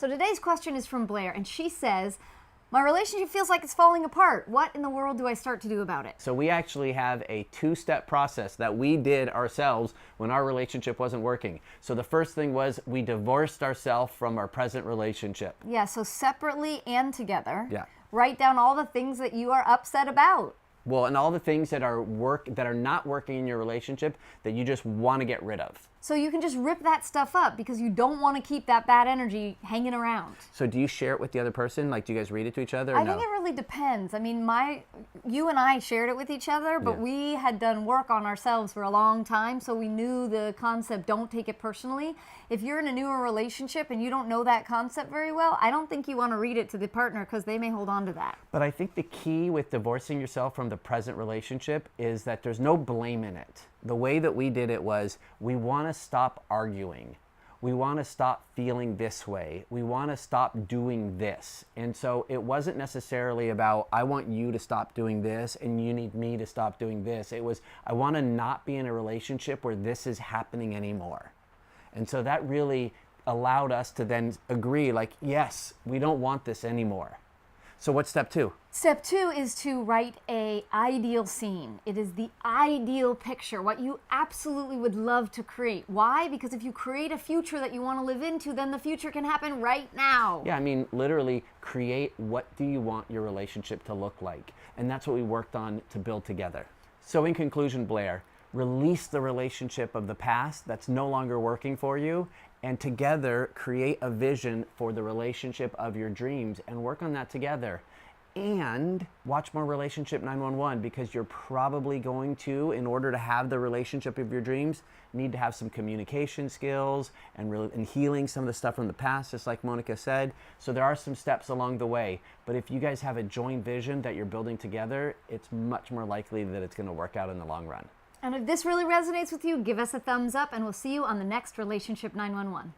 So today's question is from Blair, and she says, my relationship feels like it's falling apart. What in the world do I start to do about it? So we actually have a 2-step process that we did ourselves when our relationship wasn't working. So the first thing was we divorced ourselves from our present relationship. Yeah, so separately and together. Yeah. Write down all the things that you are upset about. Well, and all the things that are not working in your relationship that you just want to get rid of. So you can just rip that stuff up because you don't want to keep that bad energy hanging around. So do you share it with the other person? Like, do you guys read it to each other? Or I think it really depends. I mean, you and I shared it with each other, but we had done work on ourselves for a long time, so we knew the concept, don't take it personally. If you're in a newer relationship and you don't know that concept very well, I don't think you want to read it to the partner because they may hold on to that. But I think the key with divorcing yourself from the present relationship is that there's no blame in it. The way that we did it was we want to stop arguing. We want to stop feeling this way. We want to stop doing this. And so it wasn't necessarily about, I want you to stop doing this and you need me to stop doing this. It was, I want to not be in a relationship where this is happening anymore. And so that really allowed us to then agree, like, yes, we don't want this anymore. So what's step 2? Step 2 is to write an ideal scene. It is the ideal picture, what you absolutely would love to create. Why? Because if you create a future that you want to live into, then the future can happen right now. Yeah, I mean, literally create what do you want your relationship to look like. And that's what we worked on to build together. So in conclusion, Blair, release the relationship of the past that's no longer working for you, and together create a vision for the relationship of your dreams and work on that together. And watch more Relationship 911 because you're probably going to, in order to have the relationship of your dreams, need to have some communication skills and healing some of the stuff from the past, just like Monika said. So there are some steps along the way. But if you guys have a joint vision that you're building together, it's much more likely that it's going to work out in the long run. And if this really resonates with you, give us a thumbs up and we'll see you on the next Relationship 911.